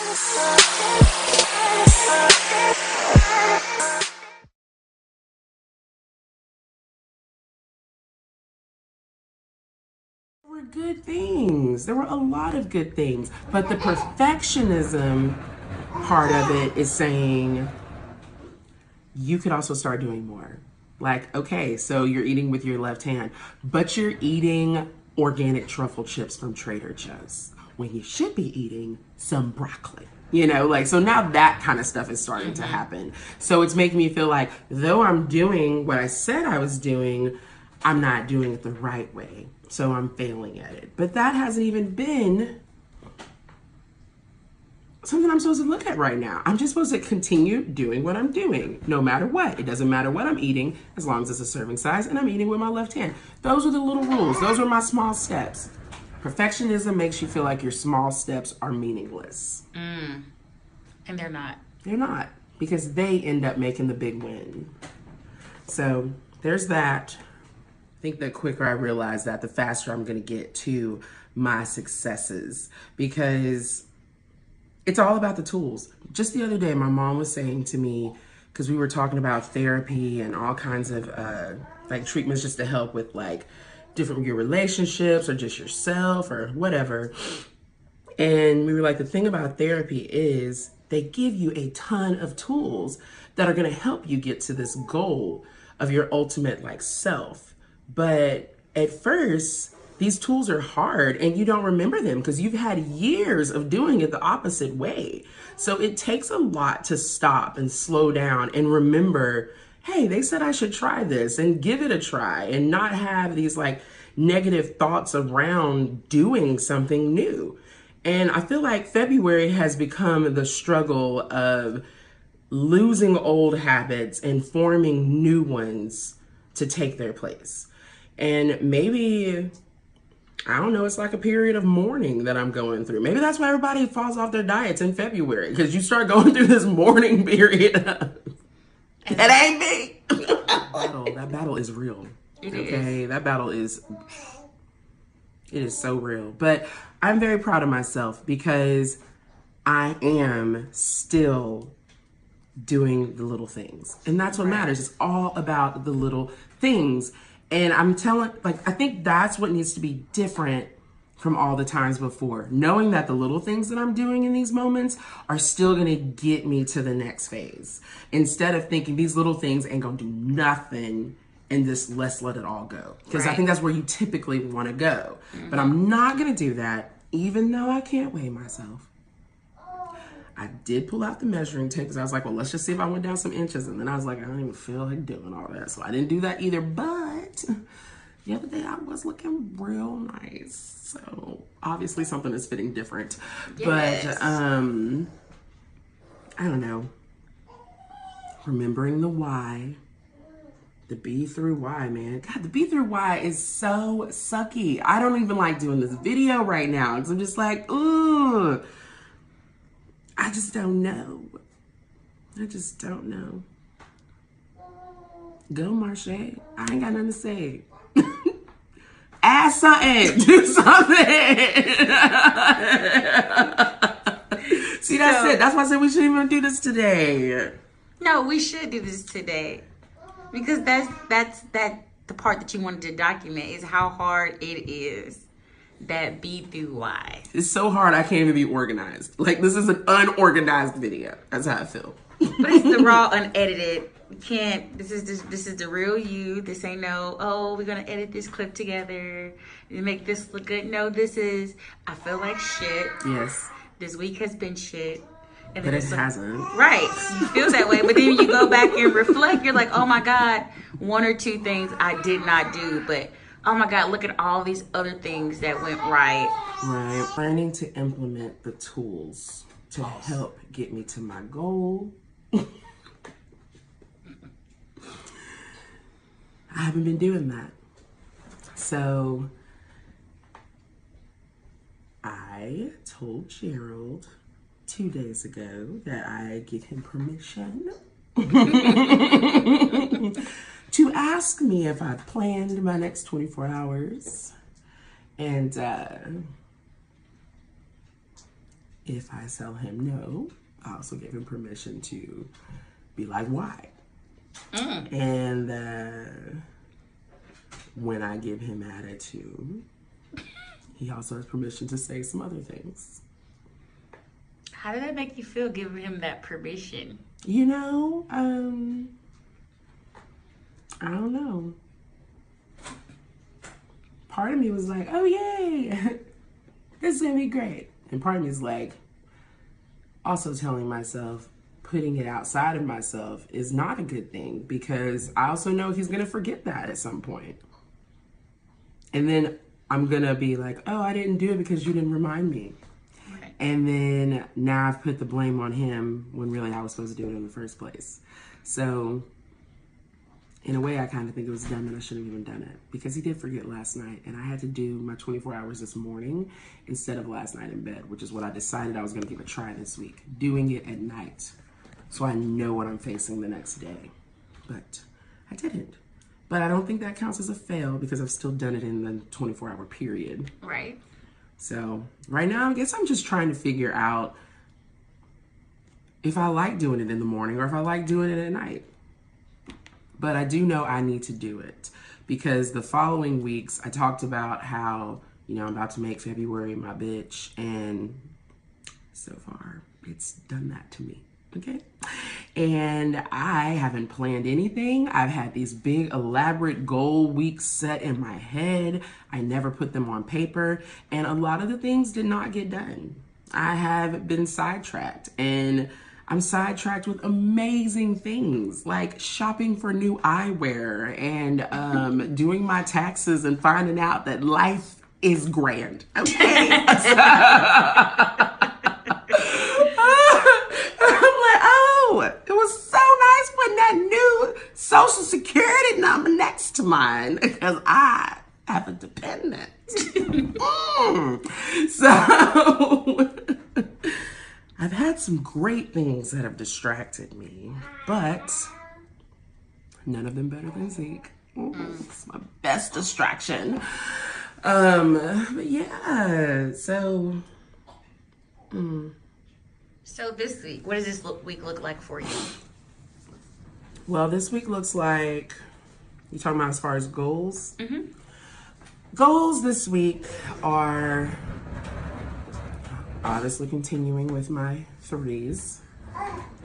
Were good things. There were a lot of good things. But the perfectionism part of it is saying you could also start doing more. Like, okay, so you're eating with your left hand, but you're eating organic truffle chips from Trader Joe's when you should be eating some broccoli. Like, so now that kind of stuff is starting to happen. So it's making me feel like, though I'm doing what I said I was doing, I'm not doing it the right way. So I'm failing at it. But that hasn't even been something I'm supposed to look at right now. I'm just supposed to continue doing what I'm doing, no matter what. It doesn't matter what I'm eating, as long as it's a serving size and I'm eating with my left hand. Those are the little rules. Those are my small steps. Perfectionism makes you feel like your small steps are meaningless. And they're not. They're not, because they end up making the big win. So there's that. I think the quicker I realize that, the faster I'm going to get to my successes, because it's all about the tools. Just the other day, my mom was saying to me, because we were talking about therapy and all kinds of like treatments just to help with like different your relationships or just yourself or whatever. And we were like, the thing about therapy is they give you a ton of tools that are going to help you get to this goal of your ultimate like self. But at first, these tools are hard and you don't remember them because you've had years of doing it the opposite way. So it takes a lot to stop and slow down and remember, hey, they said I should try this, and give it a try and not have these like negative thoughts around doing something new. And I feel like February has become the struggle of losing old habits and forming new ones to take their place. And maybe, I don't know, it's like a period of mourning that I'm going through. Maybe that's why everybody falls off their diets in February, because you start going through this mourning period. That ain't me. That battle is real. It okay, is. That battle is, it is so real. But I'm very proud of myself because I am still doing the little things. And that's what matters. It's all about the little things. And I'm telling, like, I think that's what needs to be different from all the times before. Knowing that the little things that I'm doing in these moments are still gonna get me to the next phase. Instead of thinking these little things ain't gonna do nothing and just let's let it all go. Because I think that's where you typically wanna go. But I'm not gonna do that, even though I can't weigh myself. I did pull out the measuring tape because I was like, well, let's just see if I went down some inches. And then I was like, I don't even feel like doing all that. So I didn't do that either. But the other day I was looking real nice. So obviously something is fitting different. Yes. But I don't know. Remembering the why. The B through Y, man. God, the B through Y is so sucky. I don't even like doing this video right now because I'm just like, ooh. I just don't know. I just don't know. Go, Marche. I ain't got nothing to say. Add something. Do something. See, that's it. That's why I said we shouldn't even do this today. No, we should do this today. Because that's the part that you wanted to document is how hard it is. That B through Y. It's so hard I can't even be organized. Like, this is an unorganized video. That's how I feel. But it's the raw, unedited. You can't. This is the real you. This ain't we're gonna edit this clip together and make this look good. No, this is. I feel like shit. Yes. This week has been shit. And but it hasn't. Right. You feel that way, but then you go back and reflect. You're like, oh my God, one or two things I did not do, but. Oh my God, look at all these other things that went right. Right. Planning to implement the tools to help get me to my goal. I haven't been doing that. So I told Gerald 2 days ago that I give him permission to ask me if I planned my next 24 hours. And If I tell him no, I also give him permission to be like, why? And when I give him attitude, he also has permission to say some other things. How did that make you feel, giving him that permission? You know, I don't know. Part of me was like, oh, yay, this is going to be great. And part of me is like, also telling myself, putting it outside of myself is not a good thing, because I also know he's going to forget that at some point. And then I'm going to be like, oh, I didn't do it because you didn't remind me. Right. And then now I've put the blame on him when really I was supposed to do it in the first place. So in a way, I kind of think it was dumb and I shouldn't have even done it, because he did forget last night, and I had to do my 24 hours this morning instead of last night in bed, which is what I decided I was going to give a try this week, doing it at night so I know what I'm facing the next day. But I didn't. But I don't think that counts as a fail, because I've still done it in the 24-hour period. Right. So right now, I guess I'm just trying to figure out if I like doing it in the morning or if I like doing it at night. But I do know I need to do it, because the following weeks I talked about how, I'm about to make February my bitch, and so far it's done that to me. Okay. And I haven't planned anything. I've had these big elaborate goal weeks set in my head. I never put them on paper, and a lot of the things did not get done. I have been sidetracked, and I'm sidetracked with amazing things like shopping for new eyewear and doing my taxes and finding out that life is grand. Okay. It was so nice putting that new Social Security number next to mine, because I have a dependent. So I've had some great things that have distracted me, but none of them better than Zeke. It's my best distraction. But yeah, so. So this week, what does this week look like for you? Well, this week looks like, you talking about as far as goals? Mm-hmm. Goals this week are obviously continuing with my 3s,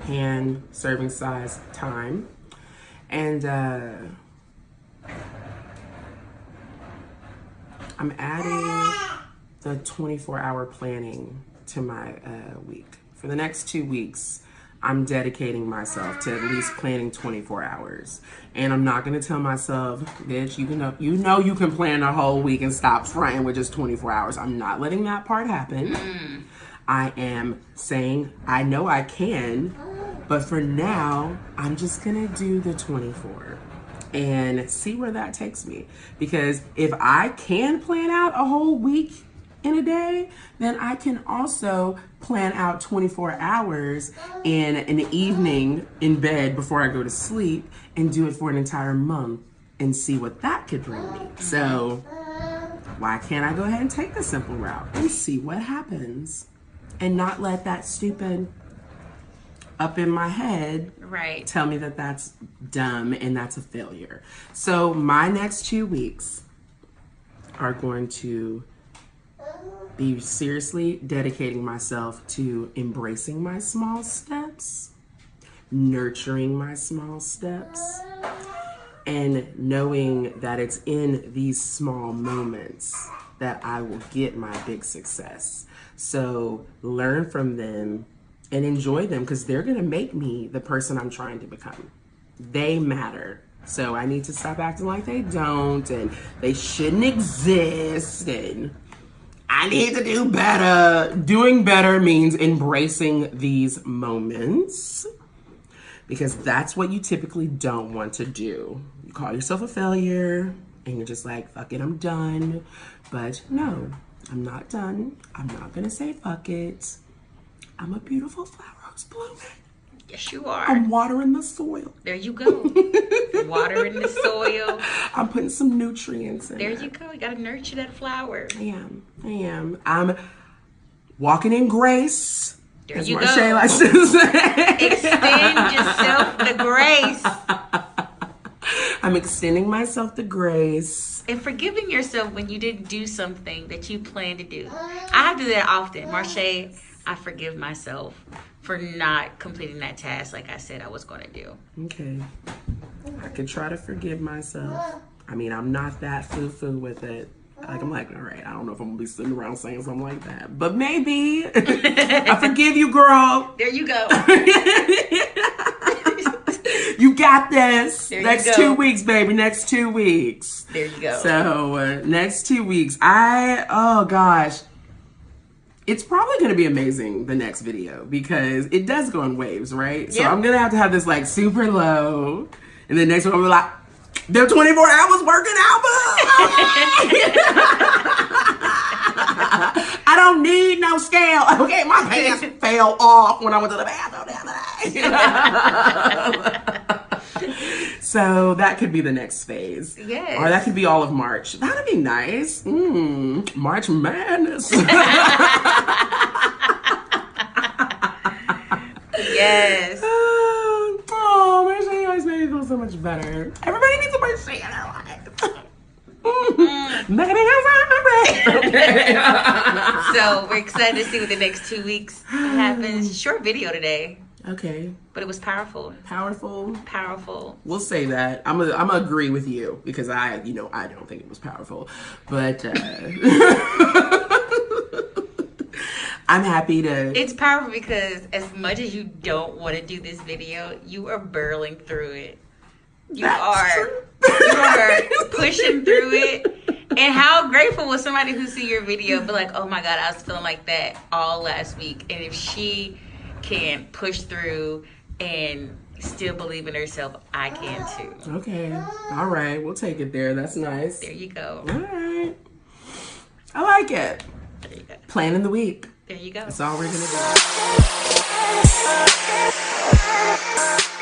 hand serving size time, and I'm adding the 24-hour planning to my week. For the next 2 weeks, I'm dedicating myself to at least planning 24 hours. And I'm not going to tell myself, bitch, you know you can plan a whole week and stop fronting with just 24 hours. I'm not letting that part happen. I am saying I know I can, but for now, I'm just going to do the 24 and see where that takes me. Because if I can plan out a whole week in a day, then I can also plan out 24 hours in an evening in bed before I go to sleep and do it for an entire month and see what that could bring me. So why can't I go ahead and take the simple route and see what happens and not let that stupid up in my head tell me that that's dumb and that's a failure. So my next 2 weeks are going to be seriously dedicating myself to embracing my small steps, nurturing my small steps, and knowing that it's in these small moments that I will get my big success. So learn from them and enjoy them, because they're going to make me the person I'm trying to become. They matter. So I need to stop acting like they don't, and they shouldn't exist, and I need to do better. Doing better means embracing these moments, because that's what you typically don't want to do. You call yourself a failure and you're just like, fuck it, I'm done. But no, I'm not done. I'm not gonna say fuck it. I'm a beautiful flower who's blooming. Yes, you are. I'm watering the soil. There you go. Watering the soil. I'm putting some nutrients in There it. you go. You gotta nurture that flower. I am. I'm walking in grace. There As you Marsha go. likes to say. Extend yourself the grace. I'm extending myself the grace. And forgiving yourself when you didn't do something that you planned to do. I have to do that often. Marsha, I forgive myself for not completing that task like I said I was going to do. Okay. I could try to forgive myself. I mean, I'm not that foo-foo with it. Like, I'm like, all right, I don't know if I'm going to be sitting around saying something like that. But maybe. I forgive you, girl. There you go. You got this. There you Next go. 2 weeks, baby. Next 2 weeks. There you go. So, next 2 weeks. Oh gosh. It's probably going to be amazing, the next video, because it does go in waves, right? So Yep. I'm going to have this like super low. And then next one, I'll be like, they're 24 hours working out, boo. I don't need no scale. Okay, my pants fell off when I went to the bathroom the other day. So that could be the next phase. Yes. Or that could be all of March. That'd be nice. March Madness. Yes. Oh, Marcia, you always made me feel so much better. Everybody needs a Marcia in their life. Make me feel so So we're excited to see what the next 2 weeks happens. Short video today, Okay, but it was powerful. powerful. Powerful. We'll say that. I'm gonna agree with you because I don't think it was powerful, but I'm happy to. It's powerful because as much as you don't want to do this video, you are burling through it. You That's are. true. You are pushing through it. And how grateful was somebody who see your video be like, oh my God, I was feeling like that all last week. And if she can push through and still believe in herself, I can too. Okay, all right, we'll take it there. That's nice. There you go. All right, I like it. There you go. Planning the week. There you go. That's all we're gonna do.